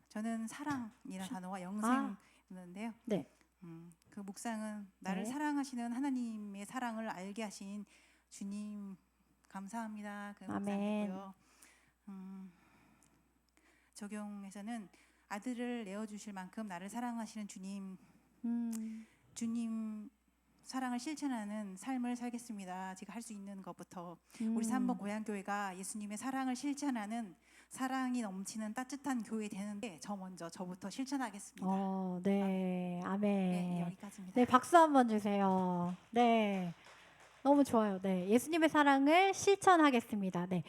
저는 사랑이라는 단어와 아, 영생이었는데요. 네, 그 묵상은 나를 네, 사랑하시는 하나님의 사랑을 알게 하신 주님 감사합니다. 그 아멘. 묵상했고요. 음, 적용에서는 아들을 내어주실 만큼 나를 사랑하시는 주님 사랑을 실천하는 삶을 살겠습니다. 제가 할 수 있는 것부터 우리 삼복 고향교회가 예수님의 사랑을 실천하는 사랑이 넘치는 따뜻한 교회 되는데 저부터 실천하겠습니다. 네, 네, 아멘. 여기까지입니다. 네, 박수 한번 주세요. 네, 너무 좋아요. 네, 예수님의 사랑을 실천하겠습니다. 네,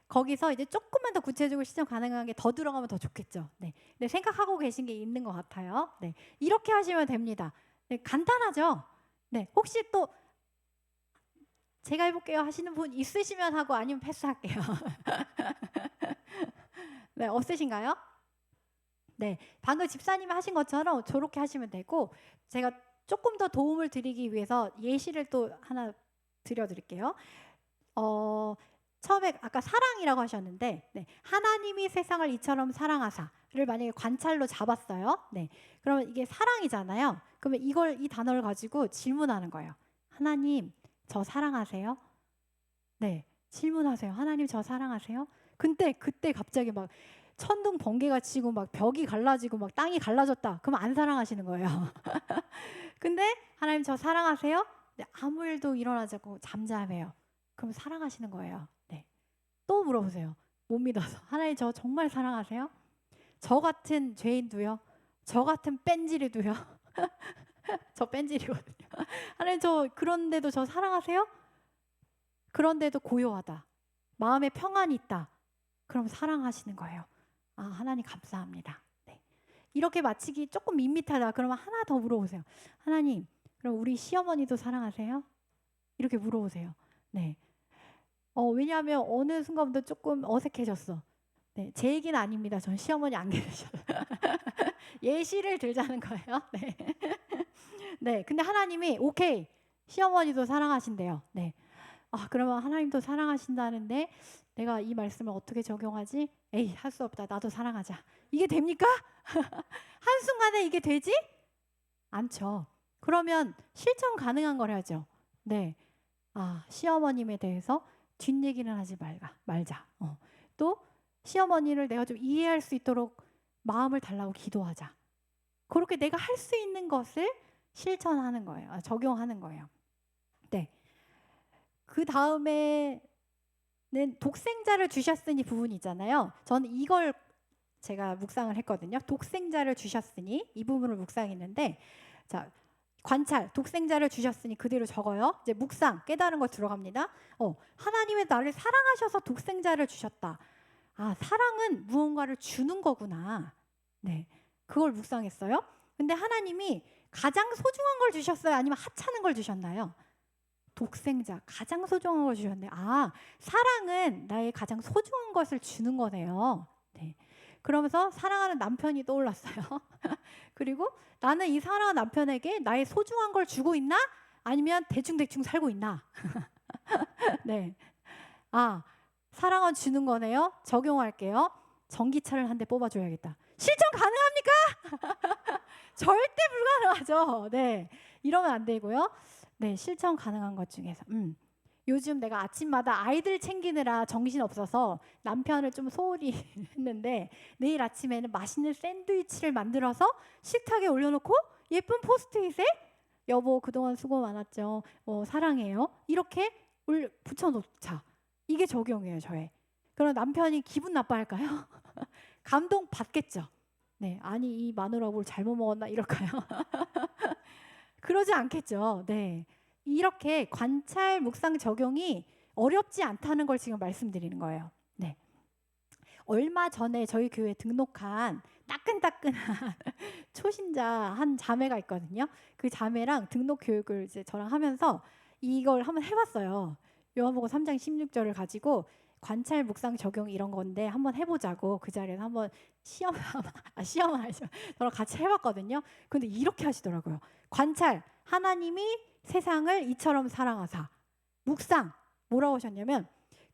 거기서 이제 조금만 더 구체적으로 실천 가능한 게 더 들어가면 더 좋겠죠. 네, 네, 생각하고 계신 게 있는 것 같아요. 네, 이렇게 하시면 됩니다. 네, 간단하죠. 네, 혹시 또 제가 해볼게요 하시는 분 있으시면 하고 아니면 패스할게요. 네, 없으신가요? 네, 방금 집사님이 하신 것처럼 저렇게 하시면 되고 제가 조금 더 도움을 드리기 위해서 예시를 또 하나 드려드릴게요. 처음에 아까 사랑이라고 하셨는데 네, 하나님이 세상을 이처럼 사랑하사를 만약에 관찰로 잡았어요. 네, 그러면 이게 사랑이잖아요. 그러면 이 단어를 가지고 질문하는 거예요. 하나님, 저 사랑하세요? 네, 질문하세요. 하나님, 저 사랑하세요? 근데 그때 갑자기 막 천둥 번개가 치고 막 벽이 갈라지고 막 땅이 갈라졌다. 그럼 안 사랑하시는 거예요. 근데 하나님 저 사랑하세요? 네, 아무 일도 일어나지 않고 잠잠해요. 그럼 사랑하시는 거예요. 네. 또 물어보세요. 못 믿어서. 하나님 저 정말 사랑하세요? 저 같은 죄인도요? 저 같은 뺀질이도요? 저 뺀질이거든요. 하나님 저 그런데도 저 사랑하세요? 그런데도 고요하다. 마음에 평안이 있다. 그럼 사랑하시는 거예요. 아, 하나님 감사합니다. 네. 이렇게 마치기 조금 밋밋하다. 그러면 하나 더 물어보세요. 하나님, 그럼 우리 시어머니도 사랑하세요? 이렇게 물어보세요. 네. 왜냐하면 어느 순간부터 조금 어색해졌어. 네, 제 얘기는 아닙니다. 전 시어머니 안 계셔요. 예시를 들자는 거예요. 네. 네, 근데 하나님이 오케이, 시어머니도 사랑하신대요. 네. 아, 그러면 하나님도 사랑하신다는데 내가 이 말씀을 어떻게 적용하지? 에이, 할 수 없다. 나도 사랑하자. 이게 됩니까? 한순간에 이게 되지? 않죠. 그러면 실천 가능한 걸 하죠. 네. 아, 시어머님에 대해서 뒷얘기는 하지 말자. 또 시어머니를 내가 좀 이해할 수 있도록 마음을 달라고 기도하자. 그렇게 내가 할 수 있는 것을 실천하는 거예요. 적용하는 거예요. 네. 그 다음에는 독생자를 주셨으니 부분이 있잖아요. 저는 이걸 제가 묵상을 했거든요. 독생자를 주셨으니 이 부분을 묵상했는데 자, 관찰, 독생자를 주셨으니 그대로 적어요. 이제 묵상, 깨달은 거 들어갑니다. 하나님의 나를 사랑하셔서 독생자를 주셨다. 아, 사랑은 무언가를 주는 거구나. 네, 그걸 묵상했어요. 근데 하나님이 가장 소중한 걸 주셨어요? 아니면 하찮은 걸 주셨나요? 독생자, 가장 소중한 걸 주셨네. 아, 사랑은 나의 가장 소중한 것을 주는 거네요. 네. 그러면서 사랑하는 남편이 떠올랐어요. 그리고 나는 이 사랑하는 남편에게 나의 소중한 걸 주고 있나? 아니면 대충대충 살고 있나? 네. 아, 사랑은 주는 거네요. 적용할게요. 전기차를 한 대 뽑아줘야겠다. 실천 가능합니까? 절대 불가능하죠. 네. 이러면 안 되고요. 네, 실천 가능한 것 중에서 요즘 내가 아침마다 아이들 챙기느라 정신 없어서 남편을 좀 소홀히 했는데 내일 아침에는 맛있는 샌드위치를 만들어서 식탁에 올려놓고 예쁜 포스트잇에 여보 그동안 수고 많았죠. 사랑해요. 이렇게 붙여놓자. 이게 적용이에요, 저의. 그럼 남편이 기분 나빠할까요? 감동 받겠죠. 네, 아니 이 마누라 뭘 잘못 먹었나 이럴까요? 그러지 않겠죠. 네, 이렇게 관찰 묵상 적용이 어렵지 않다는 걸 지금 말씀드리는 거예요. 네, 얼마 전에 저희 교회 등록한 따끈따끈한 초신자 한 자매가 있거든요. 그 자매랑 등록 교육을 이제 저랑 하면서 이걸 한번 해봤어요. 요한복음 3장 16절을 가지고 관찰 묵상 적용 이런 건데 한번 해보자고 그 자리에서 한번 시험은 아니죠. 저랑 같이 해봤거든요. 근데 이렇게 하시더라고요. 관찰, 하나님이 세상을 이처럼 사랑하사. 묵상, 뭐라고 하셨냐면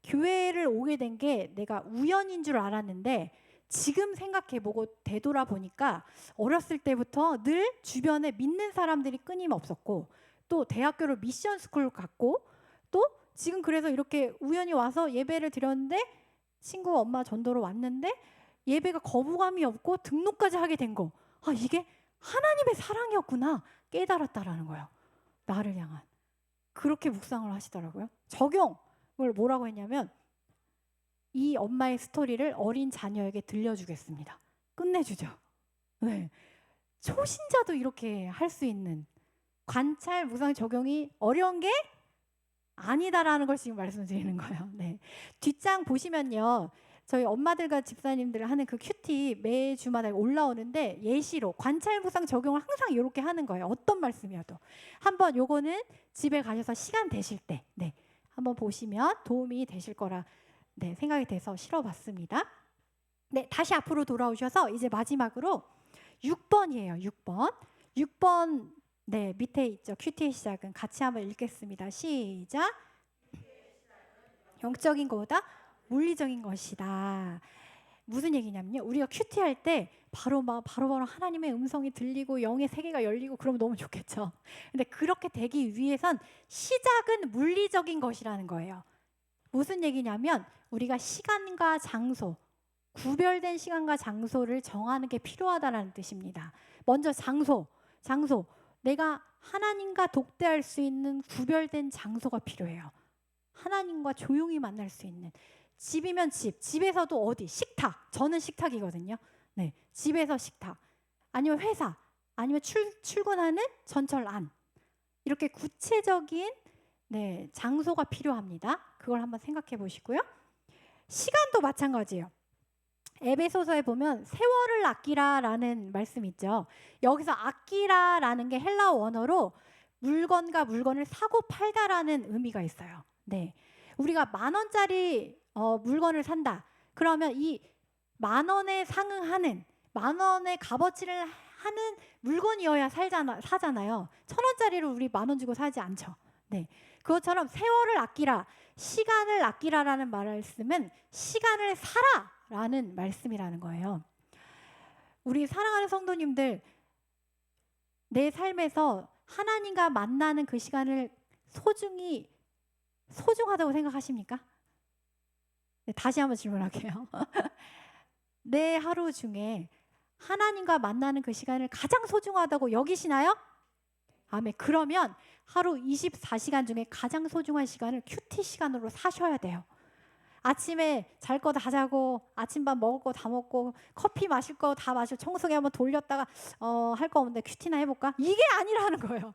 교회를 오게 된 게 내가 우연인 줄 알았는데 지금 생각해보고 되돌아보니까 어렸을 때부터 늘 주변에 믿는 사람들이 끊임없었고 또 대학교를 미션 스쿨 갔고 또 지금 그래서 이렇게 우연히 와서 예배를 드렸는데 친구 엄마 전도로 왔는데 예배가 거부감이 없고 등록까지 하게 된 거. 아, 이게 하나님의 사랑이었구나 깨달았다라는 거예요. 나를 향한. 그렇게 묵상을 하시더라고요. 적용을 뭐라고 했냐면 이 엄마의 스토리를 어린 자녀에게 들려주겠습니다. 끝내주죠. 네. 초신자도 이렇게 할 수 있는 관찰 묵상 적용이 어려운 게 아니다라는 걸 지금 말씀드리는 거예요. 네. 뒷장 보시면요. 저희 엄마들과 집사님들 하는 그 큐티 매주마다 올라오는데 예시로 관찰 묵상 적용을 항상 이렇게 하는 거예요. 어떤 말씀이어도. 한번 요거는 집에 가셔서 시간 되실 때 네. 한번 보시면 도움이 되실 거라 네, 생각이 돼서 실어봤습니다. 네, 다시 앞으로 돌아오셔서 이제 마지막으로 6번이에요. 6번. 6번 네, 밑에 있죠. 큐티의 시작은 같이 한번 읽겠습니다. 시작. 영적인 것보다 물리적인 것이다. 무슨 얘기냐면요. 우리가 큐티할 때 바로 하나님의 음성이 들리고 영의 세계가 열리고 그러면 너무 좋겠죠. 근데 그렇게 되기 위해선 시작은 물리적인 것이라는 거예요. 무슨 얘기냐면 우리가 시간과 장소, 구별된 시간과 장소를 정하는 게 필요하다는 뜻입니다. 먼저 장소. 내가 하나님과 독대할 수 있는 구별된 장소가 필요해요. 하나님과 조용히 만날 수 있는. 집이면 집에서도 어디? 식탁. 저는 식탁이거든요. 네, 집에서 식탁. 아니면 회사. 아니면 출근하는 전철 안. 이렇게 구체적인 네, 장소가 필요합니다. 그걸 한번 생각해 보시고요. 시간도 마찬가지예요. 에베소서에 보면 세월을 아끼라라는 말씀 있죠. 여기서 아끼라라는 게 헬라어 원어로 물건과 물건을 사고 팔다라는 의미가 있어요. 네, 우리가 10,000원짜리 물건을 산다. 그러면 이 10,000원에 상응하는 10,000원의 값어치를 하는 물건이어야 사잖아요. 1,000원짜리를 우리 10,000원 주고 사지 않죠. 네, 그것처럼 세월을 아끼라, 시간을 아끼라라는 말씀은 시간을 사라라는 말씀이라는 거예요. 우리 사랑하는 성도님들, 내 삶에서 하나님과 만나는 그 시간을 소중하다고 생각하십니까? 네, 다시 한번 질문할게요. 내 하루 중에 하나님과 만나는 그 시간을 가장 소중하다고 여기시나요? 아멘. 그러면 하루 24시간 중에 가장 소중한 시간을 큐티 시간으로 사셔야 돼요. 아침에 잘 거 다 자고 아침밥 먹을 거 다 먹고 커피 마실 거 다 마시고 청소기 한번 돌렸다가 할 거 없는데 큐티나 해볼까? 이게 아니라는 거예요.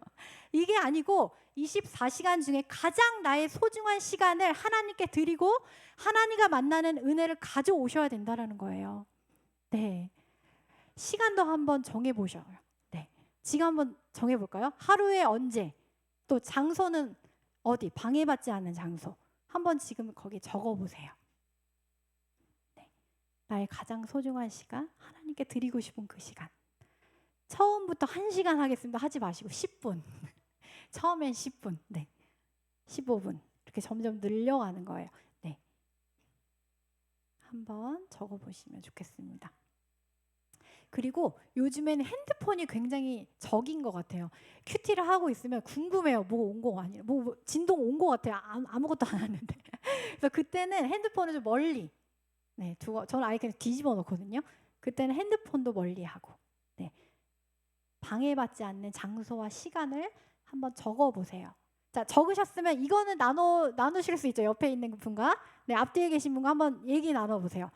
이게 아니고 24시간 중에 가장 나의 소중한 시간을 하나님께 드리고 하나님과 만나는 은혜를 가져오셔야 된다는 거예요. 네, 시간도 한번 정해보셔요. 네, 지금 한번 정해볼까요? 하루에 언제, 또 장소는 어디, 방해받지 않는 장소. 한번 지금 거기 적어보세요. 네, 나의 가장 소중한 시간, 하나님께 드리고 싶은 그 시간. 처음부터 1시간 하겠습니다 하지 마시고 10분. 처음엔 10분, 네, 15분 이렇게 점점 늘려가는 거예요. 네, 한번 적어보시면 좋겠습니다. 그리고 요즘에는 핸드폰이 굉장히 적인 것 같아요. 큐티를 하고 있으면 궁금해요. 뭐 온 거 아니에요? 뭐 진동 온 거 같아요. 아무것도 안 왔는데. 그래서 그때는 핸드폰을 좀 멀리 두고 저는 아예 그냥 뒤집어 놓거든요. 그때는 핸드폰도 멀리 하고 방해받지 않는 장소와 시간을 한번 적어 보세요. 자, 적으셨으면 이거는 나누실 수 있죠. 옆에 있는 분과 앞뒤에 계신 분과 한번 얘기 나눠 보세요.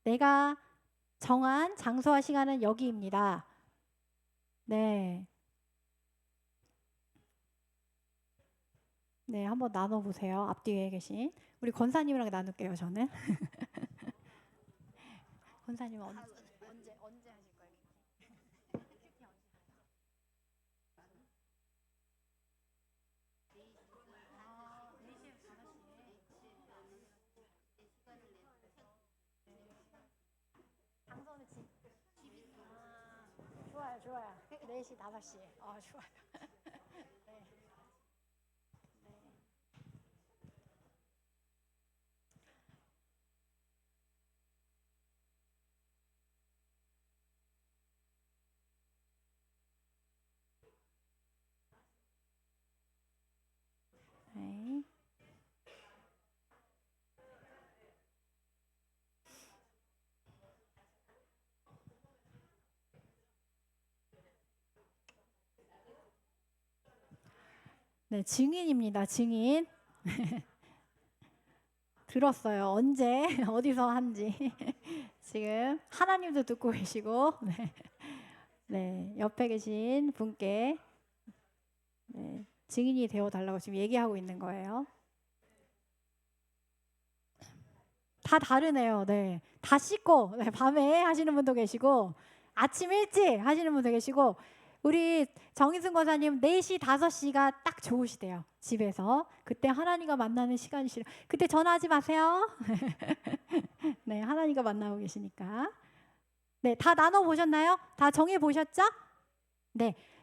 내가 정한 장소와 시간은 여기입니다. 네, 한번 나눠 보세요. 앞뒤에 계신 우리 권사님이랑 나눌게요. 저는 권사님 언제 하실 거예요? 장소는 좋아요. 4시, 5시. 좋아요. 네. 네, 증인입니다. 증인. 들었어요. 언제 어디서 한지. 지금 하나님도 듣고 계시고 옆에 계신 분께 증인이 되어 달라고 지금 얘기하고 있는 거예요. 다 다르네요. 다 씻고 밤에 하시는 분도 계시고 아침 일찍 하시는 분도 계시고 우리 정인승 권사님 4시, 5시가 딱 좋으시대요. 집에서. 그때 하나님과 만나는 시간이시라. 그때 전화하지 마세요. 하나님과 만나고 계시니까. 다 나눠 보셨나요? 다 정해 보셨죠?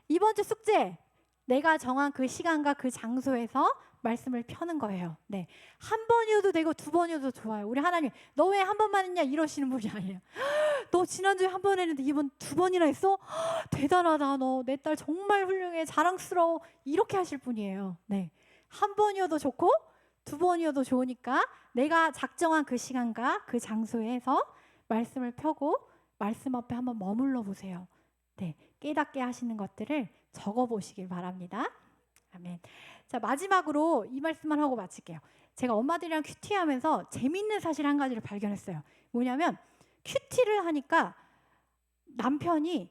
이번 주 숙제. 내가 정한 그 시간과 그 장소에서 말씀을 펴는 거예요. 한 번이어도 되고 2번이어도 좋아요. 우리 하나님, 너 왜 한 번만 했냐 이러시는 분이 아니에요. 너 지난주에 한 번 했는데 이번 2번이나 했어? 대단하다. 너 내 딸 정말 훌륭해. 자랑스러워. 이렇게 하실 분이에요. 한 번이어도 좋고 2번이어도 좋으니까 내가 작정한 그 시간과 그 장소에서 말씀을 펴고 말씀 앞에 한번 머물러 보세요. 깨닫게 하시는 것들을 적어 보시길 바랍니다. 아멘. 자, 마지막으로 이 말씀만 하고 마칠게요. 제가 엄마들이랑 큐티하면서 재밌는 사실 한 가지를 발견했어요. 뭐냐면 큐티를 하니까 남편이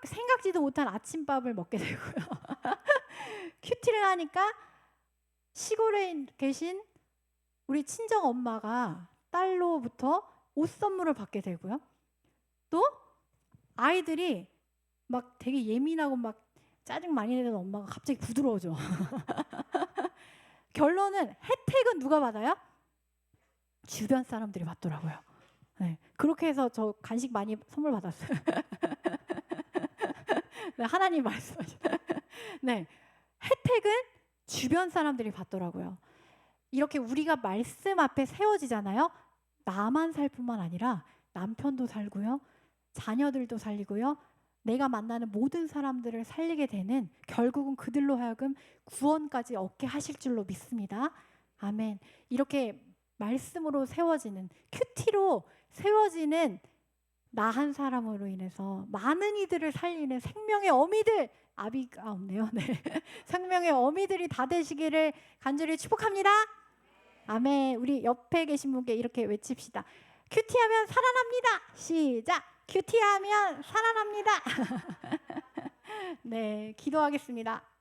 생각지도 못한 아침밥을 먹게 되고요. 큐티를 하니까 시골에 계신 우리 친정 엄마가 딸로부터 옷 선물을 받게 되고요. 또 아이들이 막 되게 예민하고 막 짜증 많이 내던 엄마가 갑자기 부드러워져. 결론은 혜택은 누가 받아요? 주변 사람들이 받더라고요. 그렇게 해서 저 간식 많이 선물 받았어요. 하나님 말씀하시죠. 혜택은 주변 사람들이 받더라고요. 이렇게 우리가 말씀 앞에 세워지잖아요. 나만 살 뿐만 아니라 남편도 살고요. 자녀들도 살리고요. 내가 만나는 모든 사람들을 살리게 되는 결국은 그들로 하여금 구원까지 얻게 하실 줄로 믿습니다. 아멘. 이렇게 말씀으로 세워지는 큐티로 세워지는 나 한 사람으로 인해서 많은 이들을 살리는 생명의 어미들 아비가 없네요. 생명의 어미들이 다 되시기를 간절히 축복합니다. 아멘. 우리 옆에 계신 분께 이렇게 외칩시다. 큐티하면 살아납니다. 시작. 큐티하면 살아납니다. 기도하겠습니다.